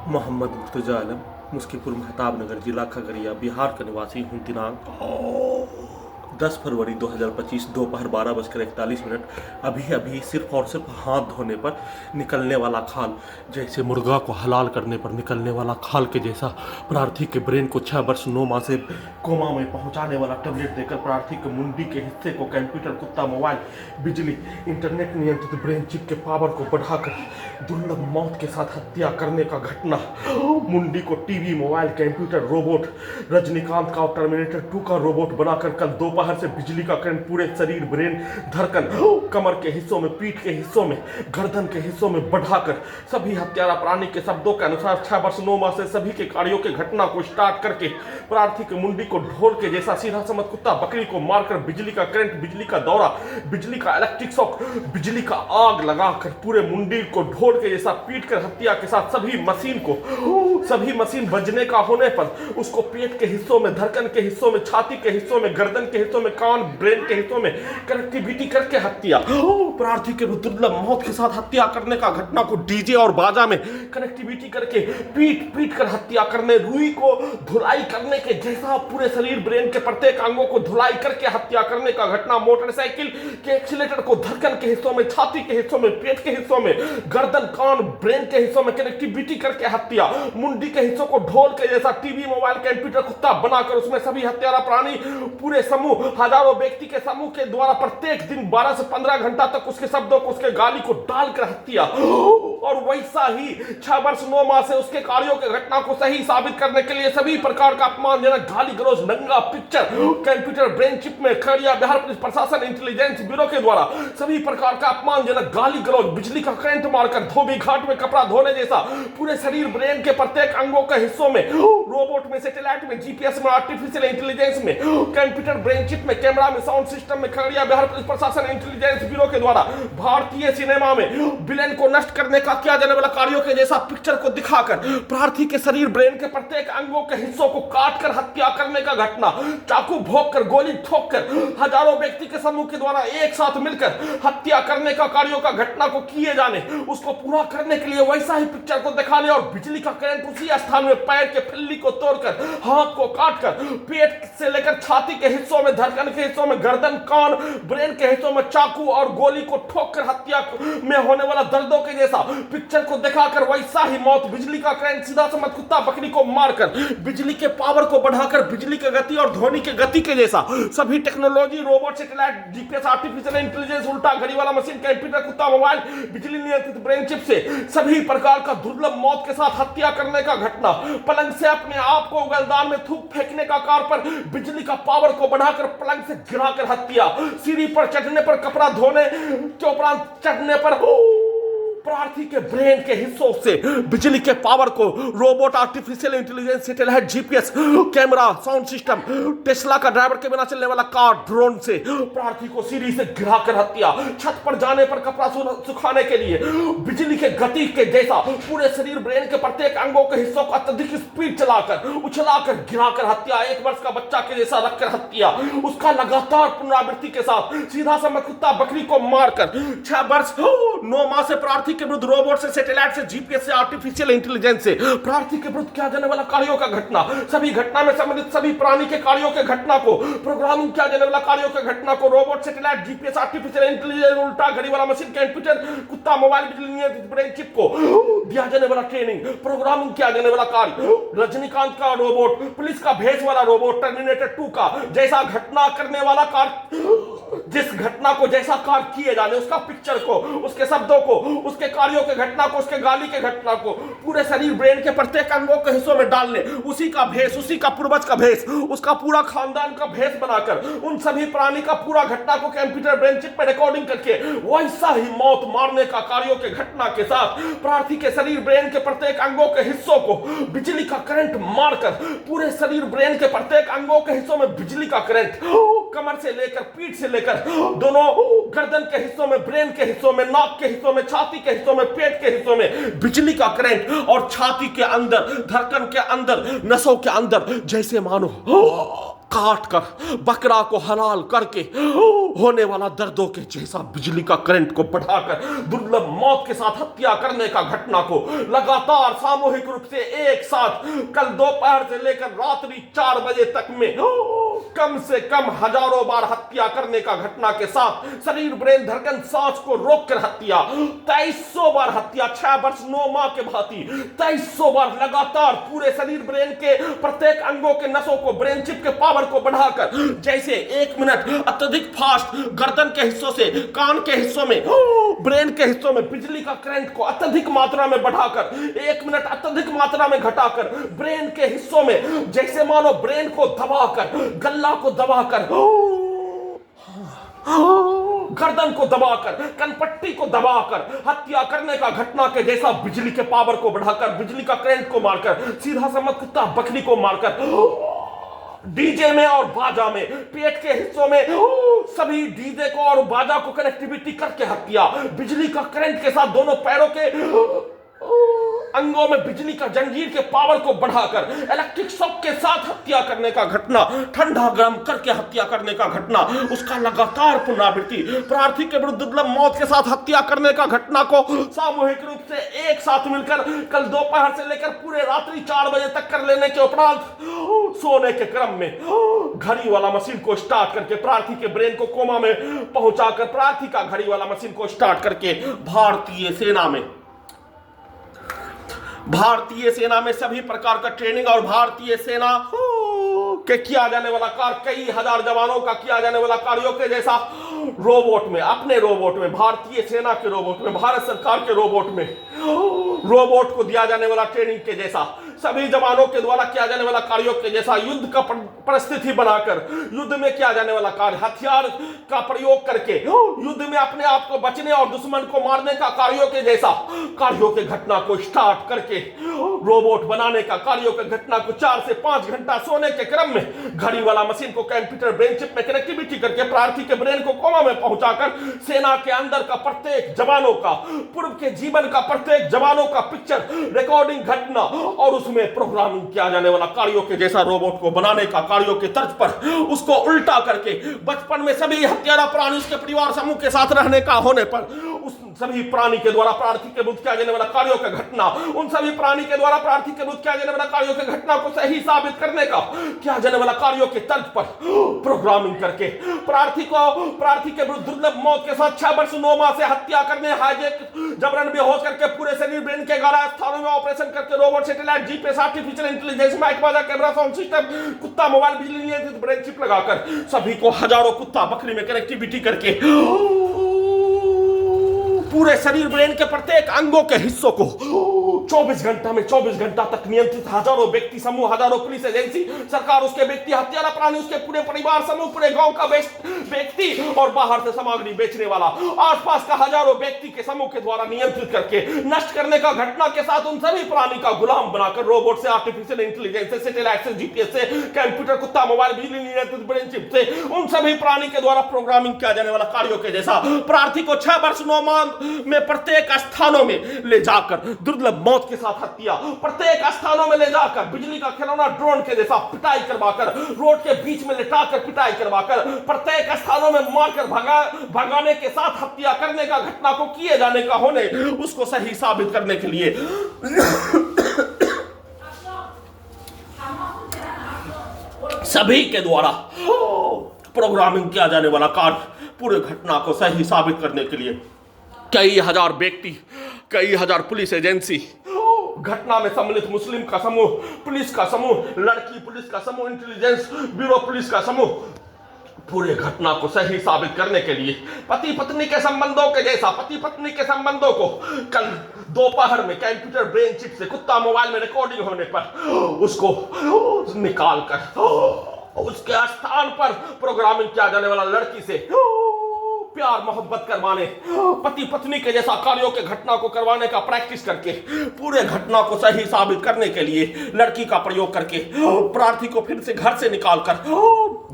मोहम्मद मुर्तजा आलम, मुस्कीपुर महताब नगर, जिला खगड़िया, बिहार का निवासी हूँ। दिनांक 10 फरवरी 2025 दोपहर 12:41। अभी अभी सिर्फ और सिर्फ हाथ धोने पर निकलने वाला खाल, जैसे मुर्गा को हलाल करने पर निकलने वाला खाल के जैसा प्रार्थी के ब्रेन को 6 वर्ष 9 माह से कोमा में पहुंचाने वाला टैबलेट देकर प्रार्थी के मुंडी के हिस्से को कंप्यूटर, कुत्ता, मोबाइल, बिजली, इंटरनेट नियंत्रित ब्रेन चिप के पावर को बढ़ाकर दुर्लभ मौत के साथ हत्या करने का घटना। मुंडी को TV, mobile, computer, robot, Rajinikanth का टर्मिनेटर 2 का रोबोट बनाकर कल दोपहर से बिजली का करंट पूरे शरीर, ब्रेन, धड़कन, कमर के हिस्सों में, पीठ के हिस्सों में, गर्दन के हिस्सों में बढ़ाकर सभी हत्यारा प्राणी के शब्दों के अनुसार 6 वर्ष 9 माह से सभी के कार्यों के घटना को स्टार्ट करके प्रार्थी की मुंडी को ढोल के जैसा सीधा समझ कुत्ता बकरी को मारकर बिजली का करंट, बिजली का दौरा, बिजली का इलेक्ट्रिक शॉक, बिजली का आग लगाकर पूरे मुंडी को ढोल के जैसा पीट कर हत्या के साथ सभी मशीन बजने का होने पर उसको पेट के हिस्सों में, धड़कन के हिस्सों में, छाती के हिस्सों में, गर्दन के हिस्सों में, कान, ब्रेन के हिस्सों में कनेक्टिविटी करके हत्या। प्रार्थी के दुर्लभ मौत के साथ हत्या करने का घटना को डीजे और बाजा में कनेक्टिविटी करके पीट कर हत्या करने, रुई को धुलाई करने के जैसा पूरे शरीर, ब्रेन के प्रत्येक अंगों को धुलाई करके हत्या करने का घटना। मोटरसाइकिल के एक्सीलेटर को धड़कन के हिस्सों में, छाती के हिस्सों में, पेट के हिस्सों में, गर्दन, कान, ब्रेन के हिस्सों में कनेक्टिविटी करके हत्या। मुंडी के हिस्सों को ढोल के जैसा टीवी, मोबाइल, कंप्यूटर, कुत्ता बनाकर उसमें सभी हत्यारा प्राणी पूरे समूह, हजारों व्यक्ति के समूह के द्वारा प्रत्येक दिन 12 से 15 घंटा तक उसके शब्दों को, उसके गाली को डालकर हत्या। और वैसा ही 6 वर्ष 9 माह से उसके कार्यों के घटना को सही साबित करने के लिए सभी प्रकार का अपमानजनक गाली गलौज, नंगा पिक्चर, कंप्यूटर, ब्रेन चिप में खगड़िया बिहार पुलिस प्रशासन इंटेलिजेंस ब्यूरो के द्वारा सभी प्रकार का अपमानजनक गाली गलौज, बिजली का करंट मारकर धोबी घाट में कपड़ा धोने जैसा पूरे शरीर, ब्रेन के प्रत्येक अंगों के हिस्सों में, रोबोट में, सैटेलाइट में, जीपीएस में, आर्टिफिशियल इंटेलिजेंस में, कंप्यूटर, ब्रेन चिप में, कैमरा में, साउंड सिस्टम में खगड़िया बिहार पुलिस प्रशासन इंटेलिजेंस ब्यूरो के द्वारा भारतीय सिनेमा में विलेन को नष्ट करने का किया जाने वाला कार्यों के जैसा पिक्चर को दिखाकर प्रार्थी के शरीर, ब्रेन के प्रत्येक अंगों के हिस्सों को काटकर हत्या करने का घटना। चाकू भोंककर, गोली ठोककर हजारों व्यक्ति के समूह के द्वारा एक साथ मिलकर हत्या करने का कार्यों का घटना को किए जाने, उसको पूरा करने के लिए वैसा ही पिक्चर को दिखाने और बिजली का करंट उसी स्थान में पैर के फिल्ली को तोड़कर, हाथ को काटकर, पेट से लेकर छाती के हिस्सों में, धड़कन के हिस्सों में, गर्दन, कान, ब्रेन के हिस्सों में चाकू और गोली को ठोककर हत्या में होने वाला दर्दों के जैसा पिक्चर को दिखाकर वैसा ही मौत, बिजली का करंट सीधा समझ कुत्ता बकरी को मारकर, बिजली के पावर को बढ़ाकर, बिजली की गति और ध्वनि की गति के जैसा सभी technology, robot, satellite, GPS, artificial intelligence, उल्टा घड़ी वाला मशीन, कंप्यूटर, कुत्ता, मोबाइल, बिजली नियंत्रित ब्रेन चिप से सभी प्रकार का दुर्लभ मौत के साथ हत्या करने का घटना। पलंग से अपने आप को उगलदान में थूक फेंकने का कार पर बिजली का पावर को बढ़ाकर पलंग से गिराकर हत्या। सीढ़ी पर चढ़ने पर, कपड़ा धोने के उपरांत चढ़ने पर प्रार्थी के ब्रेन के हिस्सों से बिजली के पावर को, robot, artificial intelligence, satellite, GPS, camera, sound system, Tesla का ड्राइवर के बिना चलने वाला कार, ड्रोन से प्रार्थी को सीढ़ी से गिराकर हत्या। छत पर जाने पर कपड़ा सुखाने के लिए बिजली के गति के जैसा पूरे शरीर, ब्रेन के प्रत्येक अंगों के हिस्सों को अत्यधिक स्पीड चलाकर, उछलाकर, गिराकर हत्या। 1 वर्ष का बच्चा के जैसा रखकर हत्या। उसका लगातार पुनरावृत्ति के साथ सीधा समझ कुत्ता बकरी को मारकर 6 वर्ष 9 माह से प्रार्थी के विरुद्ध रोबोट से, सैटेलाइट से, जीपीएस से, आर्टिफिशियल इंटेलिजेंस से प्रार्थी के विरुद्ध किया जाने वाला कार्यों का घटना। सभी घटना में सम्मिलित सभी प्राणी के कार्यों के घटना को, प्रोग्रामिंग किया जाने वाला कार्यों के घटना को, robot, satellite, GPS, artificial intelligence, उल्टा घड़ी वाला मशीन, कंप्यूटर, कुत्ता, मोबाइल, बिजली नियंत्रित ब्रेन चिप को दिया जाने वाला ट्रेनिंग, प्रोग्रामिंग किया जाने वाला कार्य, रजनीकांत का रोबोट, पुलिस का भेस वाला रोबोट, टर्मिनेटर 2 का जैसा घटना करने वाला कार्य, जिस घटना को जैसा कार्य किए जाने, उसका पिक्चर को, उसके शब्दों को, उसके कार्यों के घटना को, उसके गाली के घटना को पूरे शरीर, ब्रेन के प्रत्येक अंगों के हिस्सों में डालने, उसी का भेष, उसी का पूर्वज का भेष, उसका पूरा खानदान का भेष बनाकर उन सभी प्राणी का पूरा घटना को कंप्यूटर, ब्रेन चिप में रिकॉर्डिंग करके वैसा ही मौत मारने का कार्यों के घटना के साथ प्रार्थी के शरीर, ब्रेन के प्रत्येक अंगों के हिस्सों को बिजली का करंट मारकर पूरे शरीर, ब्रेन के प्रत्येक अंगों के हिस्सों में बिजली का करंट, कमर से लेकर, पीठ से लेकर, दोनों गर्दन के हिस्सों में, ब्रेन के हिस्सों में, नाक के हिस्सों में, छाती के हिस्सों में, पेट के हिस्सों में बिजली का करंट और छाती के अंदर, धड़कन के अंदर, नसों के अंदर जैसे मानो काट कर बकरा को हलाल करके होने वाला दर्दों के जैसा बिजली का करंट को बढ़ाकर दुर्लभ मौत के साथ हत्या करने का घटना को लगातार सामूहिक रूप से एक साथ कल दोपहर से लेकर रात्रि 4 बजे तक में कम से कम हजारों बार हत्या करने का घटना के साथ शरीर ब्रेन धड़कन सांस को रोककर हत्या 2300 बार हत्या 6 वर्ष 9 माह के भांति 2300 बार लगातार पूरे शरीर ब्रेन के प्रत्येक अंगों के नसों को ब्रेन चिप के पावर को बढ़ाकर जैसे 1 मिनट अत्यधिक फास्ट गर्दन के हिस्सों से कान के हिस्सों में ब्रेन के हिस्सों में बिजली का करंट को अत्यधिक मात्रा में बढ़ाकर 1 मिनट अत्यधिक मात्रा में घटाकर ब्रेन के हिस्सों में जैसे मानो ब्रेन को दबाकर गल्ला को दबाकर गर्दन को दबाकर कनपट्टी को दबाकर हत्या करने का घटना के जैसा बिजली के पावर को बढ़ाकर बिजली का करंट को मारकर सीधा समझ कुत्ता बकरी को मारकर डीजे में और बाजा में पेट के हिस्सों में सभी डीजे को और बाजा को कनेक्टिविटी करके हत्या बिजली का करंट के साथ दोनों पैरों के अंगों में बिजली का जंजीर के पावर को बढ़ाकर इलेक्ट्रिक शॉक के साथ हत्या करने का घटना ठंडा गर्म करके हत्या करने का घटना उसका लगातार पुनरावृत्ति प्रार्थी के विरुद्ध दुर्लभ मौत के साथ हत्या करने का घटना को सामूहिक रूप से एक साथ मिलकर कल दोपहर से लेकर पूरे रात्रि 4 बजे तक कर लेने के उपरांत सोने के क्रम में घड़ी वाला मशीन को स्टार्ट करके प्रार्थी के ब्रेन को कोमा में पहुंचाकर प्रार्थी का घड़ी वाला मशीन को स्टार्ट करके भारतीय सेना में सभी प्रकार का ट्रेनिंग और भारतीय सेना के किया जाने वाला कार्य कई हजार जवानों का किया जाने वाला कार्यों के जैसा रोबोट में अपने रोबोट में भारतीय सेना के रोबोट में भारत सरकार के रोबोट में रोबोट को दिया जाने वाला ट्रेनिंग के जैसा सभी जवानों के द्वारा किया जाने वाला कार्यों के जैसा युद्ध का परिस्थिति बनाकर युद्ध में किया जाने वाला कार्य हथियार का प्रयोग करके युद्ध में अपने आप को बचने और दुश्मन को मारने का कार्यों के जैसा कार्यों के घटना को स्टार्ट करके रोबोट बनाने का कार्यों के घटना को 4 से 5 घंटा सोने के क्रम में घड़ी वाला मशीन को कंप्यूटर ब्रेन चिप में कनेक्टिविटी करके प्रार्थी के ब्रेन को कोमा में पहुंचाकर सेना के अंदर का प्रत्येक जवानों का पूर्व के जीवन का प्रत्येक जवानों का पिक्चर रिकॉर्डिंग घटना और उसमें प्रोग्रामिंग किया जाने वाला कार्यों के जैसा रोबोट को बनाने का कार्यों के तर्ज पर उसको उल्टा करके बचपन में सभी हत्यारा प्राणी उसके परिवार समूह के साथ रहने का होने पर उस सभी प्राणी के द्वारा प्रार्थी के विरुद्ध किया जाने वाला कार्यों का घटना उन सभी प्राणी के द्वारा प्रार्थी के विरुद्ध किया जाने वाला कार्यों की घटना को सही साबित करने का किया जाने वाला कार्यों के तर्ज पर प्रोग्रामिंग करके प्रार्थी के विरुद्ध दुर्लभ मौत के साथ 6 वर्ष 9 माह से हत्या करने हाईजेक जबरन बेहोश करके पूरे शरीर ब्रेन के 11 स्थानों में ऑपरेशन करके robot satellite GPS artificial intelligence mike बाजा कैमरा साउंड सिस्टम कुत्ता मोबाइल बिजली नियंत्रित ब्रेन चिप लगाकर सभी को हजारों कुत्ता बकरी में कनेक्टिविटी करके पूरे शरीर ब्रेन के प्रत्येक अंगों के हिस्सों को 24 घंटा तक नियंत्रित हजारों व्यक्ति समूह हजारों पुलिस एजेंसी सरकार उसके व्यक्ति हत्यारा प्राणी उसके पूरे परिवार समूह पूरे गांव का व्यक्ति और बाहर से सामग्री बेचने वाला आसपास का हजारों व्यक्ति के समूह के द्वारा नियंत्रित करके नष्ट करने का घटना के साथ उन सभी प्राणी का गुलाम बनाकर रोबोट से आर्टिफिशियल इंटेलिजेंस से सैटेलाइट से जीपीएस से कंप्यूटर कुत्ता मोबाइल बिजली नियंत्रित ब्रेन चिप से उन सभी प्राणी के द्वारा प्रोग्रामिंग किया जाने वाला कार्यों के जैसा प्रार्थी को 6 वर्ष 9 माह में प्रत्येक स्थानों में ले जाकर दुर्लभ मौत के साथ हत्या प्रत्येक स्थानों में ले जाकर बिजली का खिलौना ड्रोन के जैसा पिटाई करवाकर रोड के बीच में लिटाकर पिटाई करवाकर प्रत्येक स्थानों में मारकर भगाने के साथ हत्या करने का घटना को किए जाने का होने उसको सही साबित करने के लिए सभी के द्वारा प्रोग्रामिंग किया जाने वाला कार्य पूरे घटना को सही साबित करने के लिए कई हजार व्यक्ति कई हजार पुलिस एजेंसी घटना में सम्मिलित मुस्लिम का समूह पुलिस का समूह लड़की पुलिस का समूह इंटेलिजेंस ब्यूरो पुलिस का समूह पूरे घटना को सही साबित करने के लिए पति पत्नी के संबंधों के जैसा पति पत्नी के संबंधों को कल दोपहर में कंप्यूटर ब्रेन चिप से कुत्ता मोबाइल में रिकॉर्डिंग होने पर उसको निकाल कर उसके स्थान पर प्रोग्रामिंग किया जाने वाला लड़की से प्यार मोहब्बत करवाने पति पत्नी के जैसा कार्यों के घटना को करवाने का प्रैक्टिस करके पूरे घटना को सही साबित करने के लिए लड़की का प्रयोग करके प्रार्थी को फिर से घर से निकालकर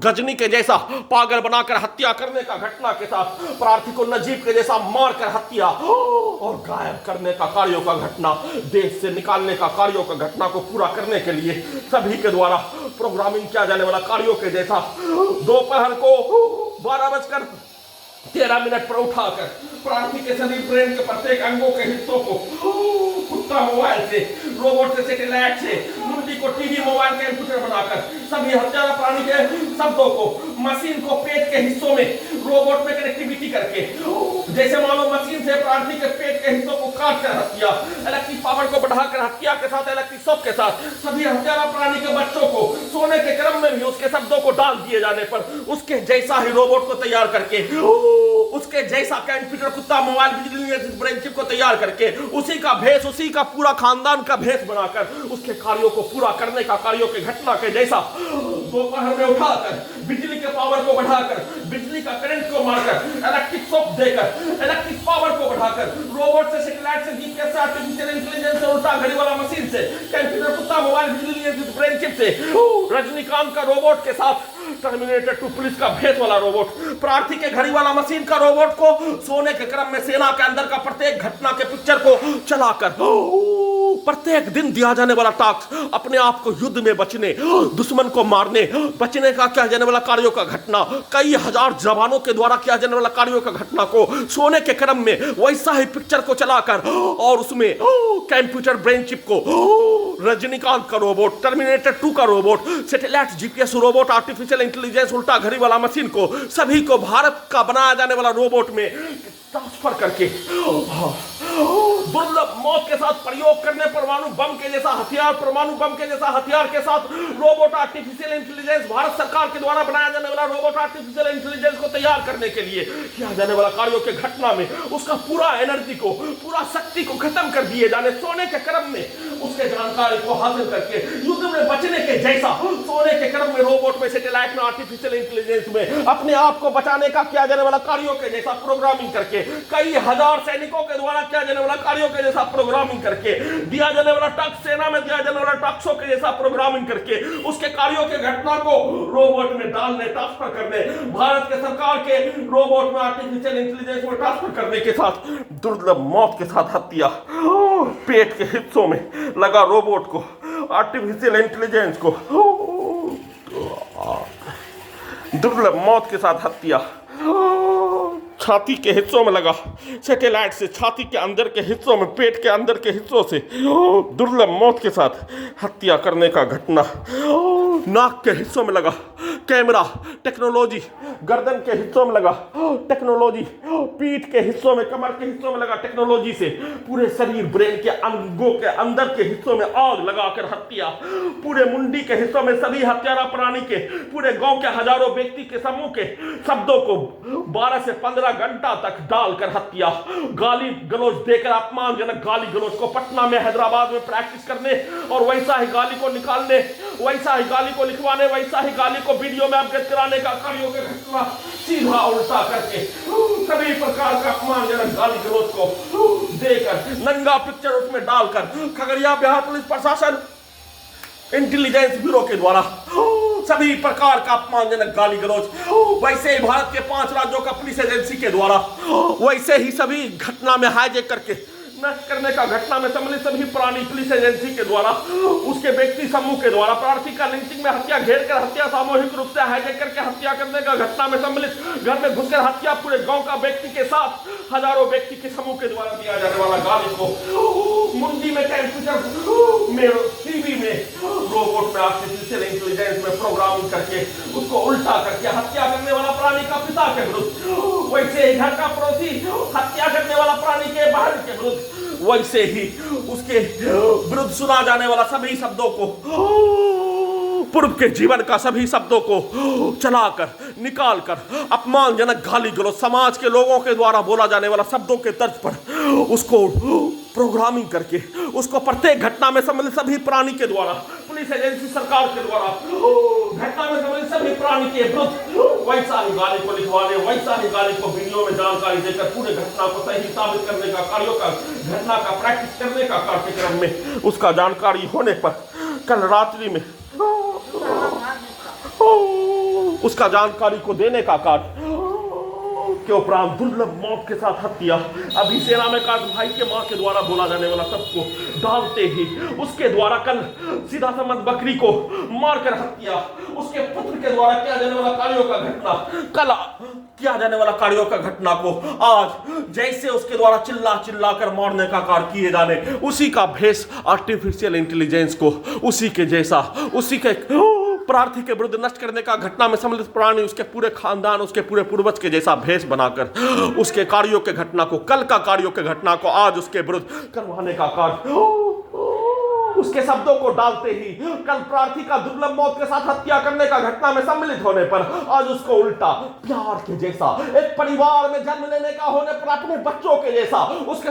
गजनी के जैसा पागल बनाकर हत्या करने का घटना के साथ प्रार्थी को नजीब के जैसा मारकर हत्या और गायब करने का कार्यों का घटना देश से निकालने का कार्यों का घटना को पूरा करने के लिए सभी के द्वारा प्रोग्रामिंग किया जाने वाला कार्यों के जैसा दोपहर को 12:13 पर उठाकर प्रार्थी के सभी ब्रेन के प्रत्येक अंगों के हिस्सों को कुत्ता मोबाइल से, रोबोट से, सैटेलाइट से, मुंडी को टीवी, मोबाइल, कंप्यूटर बनाकर सभी हत्यारा प्राणी के शब्दों को मशीन को पेट के हिस्सों में रोबोट में कनेक्टिविटी करके, जैसे मानो मशीन से प्रार्थी के पेट के हिस्सों को काट कर हत्या, इलेक्ट्रिक पावर को बढ़ाकर हत्या के साथ, इलेक्ट्रिक शॉक के साथ सभी हत्यारा प्राणी के बच्चों को सोने के क्रम में भी उसके शब्दों को डाल दिए जाने पर उसके जैसा ही रोबोट को तैयार करके, उसके जैसा कंप्यूटर, कुत्ता, मोबाइल, बिजली, ब्रेन चिप को तैयार करके, उसी का भेष, उसी का पूरा खानदान का भेष बनाकर उसके कार्यों को पूरा करने का, कार्यों के घटना के जैसा दोपहर में उठाकर बिजली के पावर को बढ़ाकर, बिजली का करंट को मारकर, इलेक्ट्रिक शॉक देकर, इलेक्ट्रिक पावर को बढ़ाकर, रोबोट से, सैटेलाइट से, जीपीएस से, आर्टिफिशियल इंटेलिजेंस से, उल्टा घड़ी वाला मशीन से, कंप्यूटर, कुत्ता, मोबाइल, बिजली, ब्रेन चिप से, रजनीकांत का रोबोट के साथ टर्मिनेटर 2 पुलिस का भेष वाला रोबोट, प्रार्थी के घड़ी वाला मशीन का रोबोट को सोने के क्रम में सेना के अंदर का प्रत्येक घटना के पिक्चर को चलाकर प्रत्येक दिन दिया जाने वाला टास्क, अपने आप को युद्ध में बचने, दुश्मन को मारने, बचने का किया जाने वाला कार्यों का घटना, कई हजार जवानों के द्वारा किया जाने वाला कार्यों का घटना को सोने के क्रम में वैसा ही पिक्चर को चलाकर, और उसमें कंप्यूटर, ब्रेन चिप को, रजनीकांत का रोबोट, टर्मिनेटर 2 का robot, satellite, GPS robot, artificial intelligence, उल्टा घड़ी वाला मशीन को, सभी को भारत का बनाया जाने वाला रोबोट में ट्रांसफर करके दुर्लभ मौत के साथ प्रयोग करने, परमाणु बम के जैसा हथियार, परमाणु बम के जैसा हथियार के साथ रोबोट, आर्टिफिशियल इंटेलिजेंस, भारत सरकार के द्वारा बनाया जाने वाला रोबोट, आर्टिफिशियल इंटेलिजेंस को तैयार करने के लिए किया जाने वाला कार्यों के घटना में उसका पूरा एनर्जी को, पूरा शक्ति को खत्म कर दिए जाने, सोने के क्रम में उसके जानकारी को हासिल करके युद्ध में बचने के जैसा, सोने के क्रम में रोबोट में, सैटेलाइट में, आर्टिफिशियल इंटेलिजेंस में अपने आप को बचाने का किया जाने वाला कार्यों के जैसा प्रोग्रामिंग करके, कई हजार सैनिकों के द्वारा किया जाने वाला कार्यों के जैसा प्रोग्रामिंग करके, दिया जाने वाला टास्क, सेना में दिया जाने वाला टास्कों के जैसा प्रोग्रामिंग करके उसके कार्यों के घटना को रोबोट में डालने, ट्रांसफर करने, भारत के सरकार के रोबोट में, आर्टिफिशियल इंटेलिजेंस में ट्रांसफर करने के साथ दुर्लभ मौत के साथ हत्या, पेट के हिस्सों में लगा रोबोट को, आर्टिफिशियल इंटेलिजेंस को दुर्लभ मौत के साथ हत्या, छाती के हिस्सों में लगा सैटेलाइट से, छाती के अंदर के हिस्सों में, पेट के अंदर के हिस्सों से दुर्लभ मौत के साथ हत्या करने का घटना, नाक के हिस्सों में लगा कैमरा, टेक्नोलॉजी, गर्दन के हिस्सों में लगा टेक्नोलॉजी, पीठ के हिस्सों में, कमर के हिस्सों में लगा टेक्नोलॉजी से, पूरे शरीर, ब्रेन के अंगों के अंदर के हिस्सों में आग लगाकर हत्या, पूरे मुंडी के हिस्सों में सभी हत्यारा प्राणी के, पूरे गांव के हजारों व्यक्ति के समूह के शब्दों को 12 से 15 घंटा तक डालकर हत्या, गाली गलौज देकर, अपमानजनक गाली गलौज को पटना में, हैदराबाद में प्रैक्टिस करने और वैसा ही गाली को निकालने, वैसा ही गाली को लिखवाने, वैसा ही गाली को वीडियो में अवगत कराने का कार्यों के घटना सीधा उल्टा करके सभी प्रकार का अपमानजनक गाली गलौज को देकर, नंगा पिक्चर उसमें डालकर, खगड़िया बिहार पुलिस प्रशासन इंटेलिजेंस ब्यूरो के द्वारा सभी प्रकार का अपमानजनक गाली गलौज, वैसे ही भारत के 5 राज्यों का पुलिस एजेंसी के द्वारा वैसे ही सभी घटना में हाईजैक करके नष्ट करने का, घटना में सम्मिलित सभी प्राणी पुलिस एजेंसी के द्वारा, उसके व्यक्ति समूह के द्वारा प्रार्थी का लिंचिंग में हत्या, घेर कर हत्या, सामूहिक रूप से हाईजैक करके हत्या करने का, घटना में सम्मिलित घर में घुसकर हत्या, पूरे गांव का व्यक्ति के साथ हजारों व्यक्ति के समूह के द्वारा दिया जाने वाला गाली को मुंडी में, कंप्यूटर में, टीवी में, रोबोट में, आर्टिफिशियल इंटेलिजेंस में प्रोग्रामिंग करके उसको उल्टा करके हत्या करने वाला प्राणी का पिता के विरुद्ध, वैसे ही घर का पड़ोसी हत्या करने वाला प्राणी के बाहर के विरुद्ध, वैसे ही उसके विरुद्ध सुना जाने वाला सभी शब्दों को, पूर्व के जीवन का सभी शब्दों को चलाकर, निकालकर, अपमानजनक गाली गलौज, समाज के लोगों के द्वारा बोला जाने वाला शब्दों के तर्ज पर उसको प्रोग्रामिंग करके, उसको प्रत्येक घटना में सम्मिलित सभी प्राणी के द्वारा, पुलिस एजेंसी सरकार के द्वारा घटना में सम्मिलित सभी प्राणी के विरुद्ध वैसा ही गाली को लिखवाने, वैसा ही गाली को वीडियो में जानकारी देकर पूरे घटना को सही साबित करने का, कार्यों का, घटना का प्रैक्टिस करने का कार्यक्रम में उसका जानकारी होने पर कल रात्रि में उसका जानकारी को देने का कार्य उसके उपरांत दुर्लभ मौत के साथ हत्या। अभी सेना में काट भाई के मां के द्वारा बोला जाने वाला सबको डालते ही उसके द्वारा कल सीधा समझ बकरी को मारकर हत्या। उसके पुत्र के द्वारा किया जाने वाला कार्यों का घटना, कल किया जाने वाला कार्यों का घटना को आज जैसे उसके द्वारा चिल्ला चिल्ला कर मारने का कार्य किए जाने, उसी का भेष आर्टिफिशियल इंटेलिजेंस को उसी के जैसा, उसी के प्रार्थी के विरुद्ध नष्ट करने का घटना में सम्मिलित प्राणी, उसके पूरे खानदान, उसके पूरे पूर्वज के जैसा भेष बनाकर उसके कार्यों के घटना को, कल का कार्यों के घटना को आज उसके विरुद्ध करवाने का कार्य, उसके शब्दों को डालते ही कल प्रार्थी का दुर्लभ मौत के साथ हत्या करने का घटना में सम्मिलित होने पर आज उसको उल्टा प्यार के जैसा, एक परिवार में जन्म लेने का होने पर अपने बच्चों के जैसा उसके